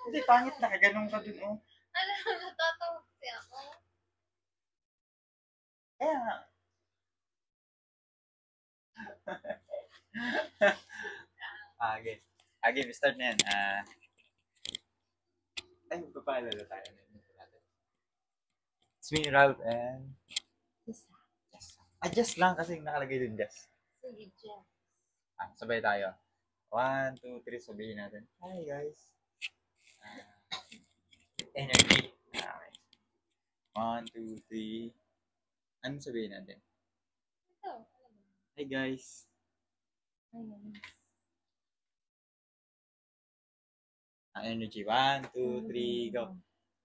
Hindi, pangit na. Ganun ka dun, oh. Alam mo, natatawa kasi ako. Kaya nga. Okay. Okay, start na yan. Ay, magpapaalala tayo. It's me, Ralph, and... Isa. Yes. Adjust lang kasi nakalagay dun, Jess. Sige, Jeff. Sabay tayo. 1, 2, 3, sabihin natin. Hi, guys. Energy. Okay. 1, 2, 3. Ano sabihin natin? Ito. Hi, guys. Ayun. Energy. 1, 2, 3, go.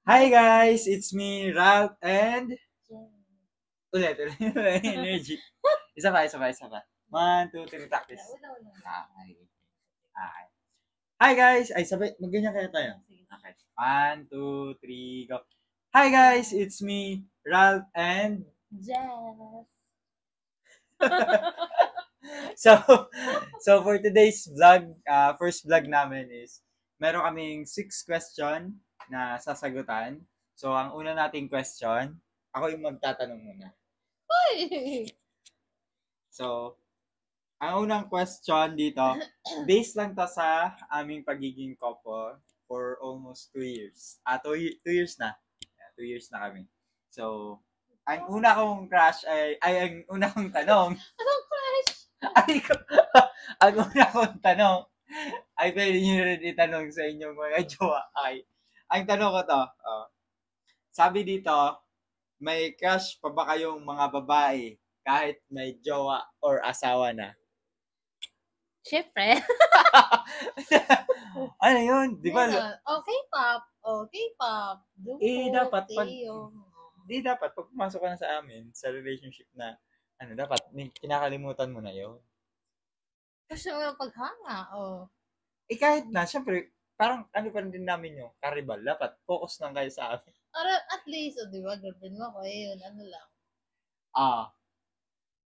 Hi, guys. It's me, Ralph, and... Jeff. Ulit. Energy. Isa pa. 1, 2, 3, practice. Wala. Okay. Hi, guys. Ay, sabay. Magganyan kaya tayo. Sige. Okay. 1, 2, 3, go. Hi, guys. It's me, Ralph, and... Jeff. So for today's vlog, first vlog namin is meron kaming 6 question na sasagutan. So ang una nating question, ako yung magtatanong muna. Uy! So, ang unang question dito, based lang to sa aming pagiging couple for almost 2 years. 2 years na. 2 years na kami. So, ang una kong crush ang una kong tanong, Anong crush? ang una kong tanong, ay pwede nyo rin itanong sa inyong mga jowa. Ay, ang tanong ko to, sabi dito, may crush pa ba kayong mga babae kahit may jowa or asawa na? Siyempre. Ano yun? Di ba? Okay, Pop. Okay, Pop. Dapat pag pumasok ka na sa amin, sa relationship na, dapat, kinakalimutan mo na yun. Gusto mo yung paghanga, Kahit na, syempre, parang ano pa rin din namin yung karibal. Dapat, focus lang kayo sa amin. Or at least, di ba, girlfriend mo ako, yun, ano lang.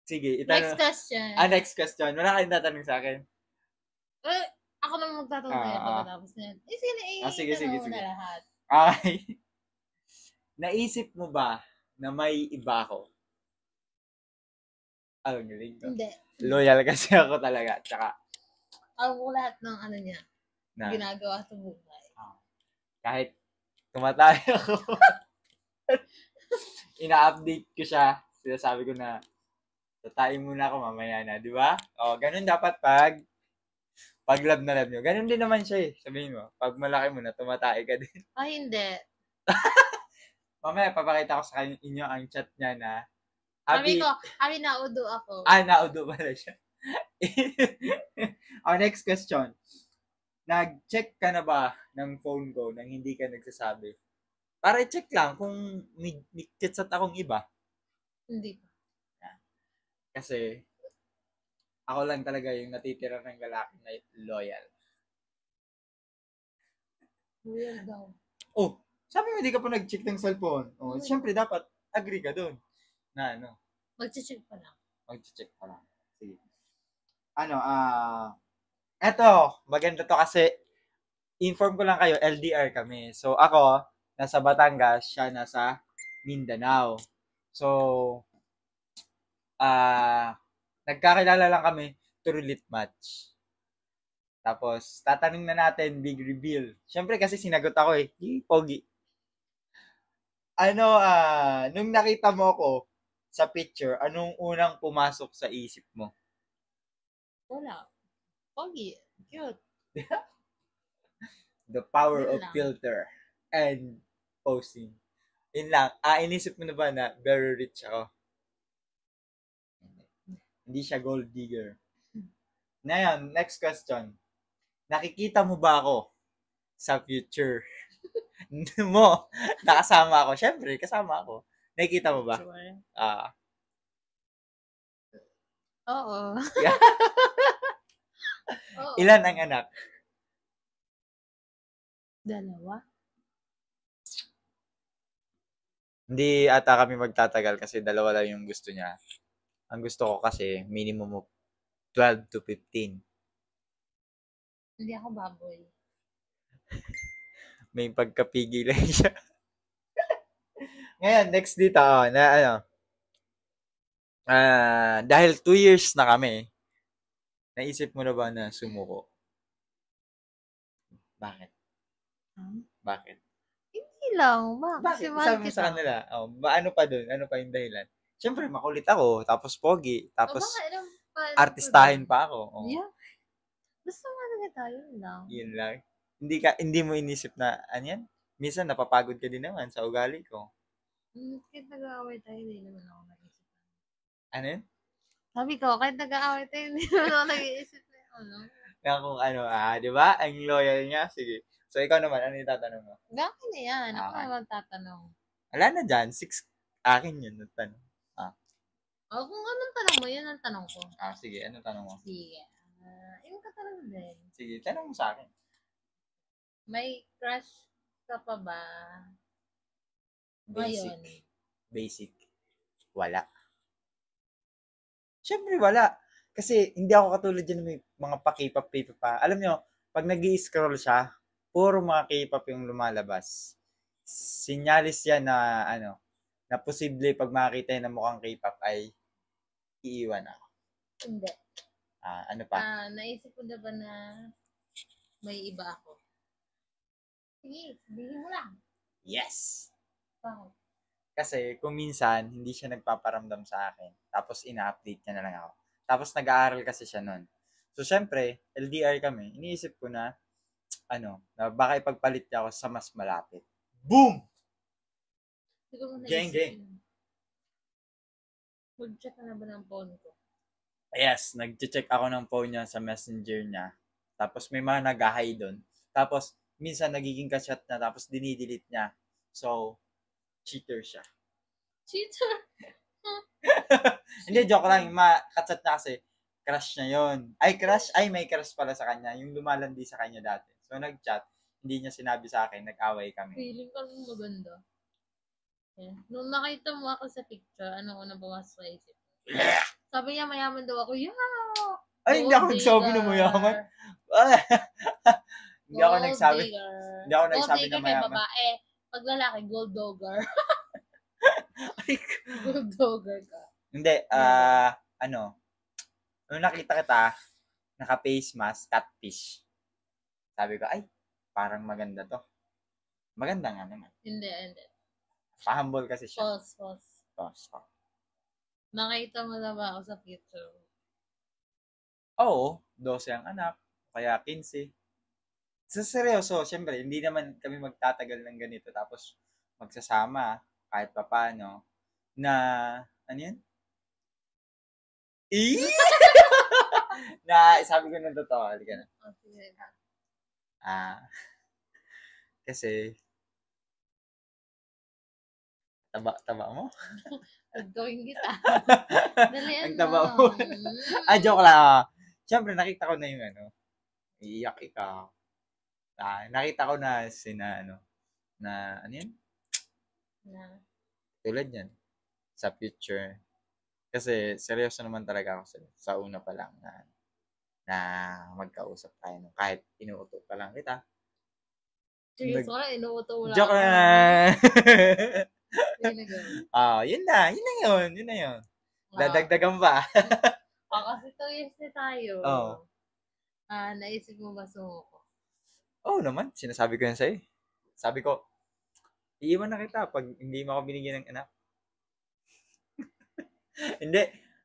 Sige, Next question. Next question. Wala kayong tatanong sa akin? Ako naman magtatanong sa'yo pagkatapos niyan. Sige, sige. na lahat. Ay, naisip mo ba na may iba ako? Galing ko. Hindi. Loyal kasi ako talaga. Tsaka, Ako lahat ng ano niya, ginagawa sa buhay. Kahit tumatay ako, ina-update ko siya. Sinasabi ko na, tatayin muna ako mamaya na, di ba? Ganun dapat pag love na love nyo. Ganun din naman siya eh. Sabihin mo, pag malaki mo na, tumatay ka din. Ay, hindi. Mamaya, papakita ko sa inyo ang chat niya na Kami naudo ako. Naudo pala siya. Next question. Nag-check ka na ba ng phone ko nang hindi ka nagsasabi? Para i-check lang kung may chitsat akong iba. Hindi pa. Kasi, ako lang talaga yung natitira ng lalaki na loyal. Loyal daw. Sabi mo hindi ka pa nag-check ng cellphone. Siyempre dapat agree ka dun. Na ano? Mag-check pa lang. Sige. Eto, maganda to kasi inform ko lang kayo, LDR kami. So, ako, nasa Batangas, siya nasa Mindanao. So, nagkakilala lang kami through lit match. Tapos, tatanong na natin, big reveal. Siyempre kasi sinagot ako eh. Pogi. Nung nakita mo ako sa picture, anong unang pumasok sa isip mo? Wala. Pogi. Cute. The power of filter and posting. Yun lang. Inisip mo na ba na very rich ako? Hindi siya gold digger. Ngayon, next question. Nakikita mo ba ako sa future mo? Nakasama ako. Siyempre, kasama ako. Nakikita mo ba? Sure. Oo. Ilan ang anak? 2. Hindi ata kami magtatagal kasi 2 lang yung gusto niya. Ang gusto ko kasi minimum of 12 to 15. Hindi ako baboy. May pagkapigilan siya. Ngayon, next dito, na ano, dahil 2 years na kami, naisip mo na ba na sumuko? Bakit? Hmm? Bakit? Hindi lang. Kasi Bakit? mahal Sabi mo sa kita. kanila, ano pa dun? Ano pa yung dahilan? Siyempre, makulit ako, tapos pogi, tapos artistahin pa ako. Oh, Yeah. Gusto mo na tayo lang. yun lang. Hindi mo inisip na, ano yan? Minsan, napapagod ka din naman sa ugali ko. Kahit nag-aaway tayo, hindi naman ako nag-isip. Ano yun? Sabi ko, kahit nag-aaway tayo, hindi naman ako nag-iisip na ano. Kaya kung ano, di ba? Ang loyal niya. Sige. So, ikaw naman, ano yung tatanong mo? Gagawin na yan. Ako Okay. naman tatanong. Wala na dyan. 6, akin yun. Tanong. Kung anong tanong mo, yun ang tanong ko. Sige. Anong tanong mo? Sige. Yung katanong din. Sige, tanong mo sa akin. May crush ka pa ba? Basic. Ngayon. Basic. Wala. Siyempre, wala. Kasi, hindi ako katulad dyan may mga pa-K-pop pa. Alam nyo, pag nag-i-scroll siya, puro mga K-pop yung lumalabas. Sinyalis yan na, na posible pag makakita yun ng mukhang K-pop ay iiwan ako. Hindi. Ano pa? Naisip ko na ba na may iba ako? Sige, sabihin mo lang. Yes! Bakit? Kasi kung minsan, hindi siya nagpaparamdam sa akin. Tapos ina-update niya na lang ako. Tapos nag-aaral kasi siya nun. So, syempre, LDR kami. Iniisip ko na, na baka ipagpalit niya ako sa mas malapit. Boom! Gang, gang. Mag-check ka na ba ng phone ko? Yes, nag-check ako ng phone niya sa messenger niya. Tapos may mga nag-hi doon. Tapos, minsan nagiging ka-chat na, tapos dinidelete niya. So, cheater siya. Cheater? Hindi, joke lang. Ka-chat na kasi, crush niya yon. May crush pala sa kanya. Yung lumalandi sa kanya dati. So, nag-chat. Hindi niya sinabi sa akin, nag-away kami. Feeling ko maganda. Yeah. Nung nakita mo ako sa picture, ano na bumas sa isip? Sabi niya, mayaman daw ako. Yeah! Ay, hindi ako nagsabi na mayaman. Hindi ako nagsabi. Hindi ako nagsabi na mayaman. Kay babae. Pag lalaki, gold dogger. Gold dogger ka. Hindi, nung nakita kita, naka-face mask, catfish. Sabi ko, ay, parang maganda to. Maganda nga naman. Hindi. Pa-humble kasi siya. False. Nakita mo na ba ako sa picture? Oo, 12 ang anak, kaya 15. Sa seryoso, syempre, hindi naman kami magtatagal ng ganito tapos magsasama kahit papaano na, ano yan? Na, sabi ko ng totoo, halika na. Okay. Kasi, taba mo? Gagawin kita. Dalian Ang taba mo. mo. Joke lang. Siyempre, nakita ko na yung iiyak ikaw. Nakita ko na na ano yun? Tulad yan. Sa future. Kasi, seryoso naman talaga ako sa una pa lang na magkausap tayo. Kahit inuuto pa lang kita. Seryoso ka na, inuuto mo lang. Joke lang. Yun na yun. Dadagdagan ba? Kasi 2 years na tayo. Oo. Naisip mo ba sumuko? Oo naman, sinasabi ko yan sa'yo. Sabi ko, iiwan na kita pag hindi mo ako binigyan ng anak. Hindi,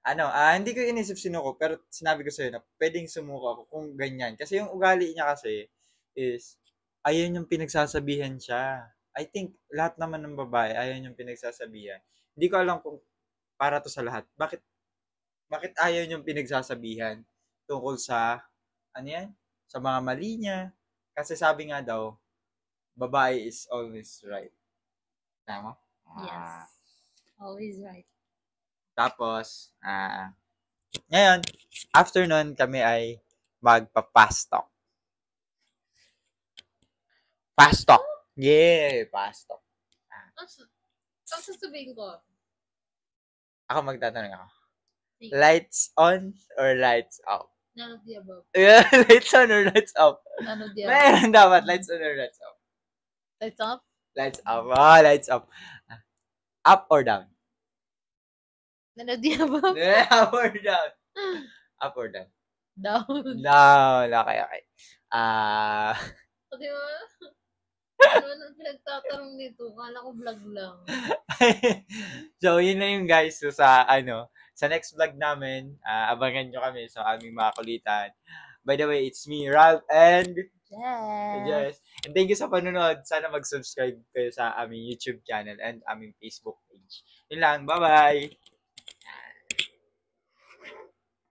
hindi ko inisip sinuko, pero sinabi ko sa'yo na pwedeng sumuko ako kung ganyan. Kasi yung ugali niya kasi is, ayun yung pinagsasabihan siya. I think, lahat naman ng babae, ayun yung pinagsasabihan. Hindi ko alam kung para to sa lahat. Bakit ayaw yung pinagsasabihan tungkol sa, sa mga mali niya. Kasi sabi nga daw, babae is always right. Tama? Yes. Always right. Tapos, ngayon, after nun, kami ay magpa-fast talk. Fast talk. Yeah, fast talk. Ang sasabihin ko? Ako magtatanong ako. Lights on or lights off? None of the above. Yeah, lights on or lights off? None of the above. Meron dapat, lights on or lights off? Lights off? Lights up. Oh, lights up. Up or down? Nanood niya ba? Up or down? Up or down? Down. No, okay, okay. Ah, Di ba? Ano nang pinagtatanong nito? Kala ko vlog lang. so, yun na yung guys. So, sa next vlog namin, abangan nyo kami sa aming mga kulitan. By the way, it's me, Ralph, and Yes. Jess. And thank you sa panonood. Sana mag-subscribe kayo sa aming YouTube channel and aming Facebook page. Yun lang. Bye-bye!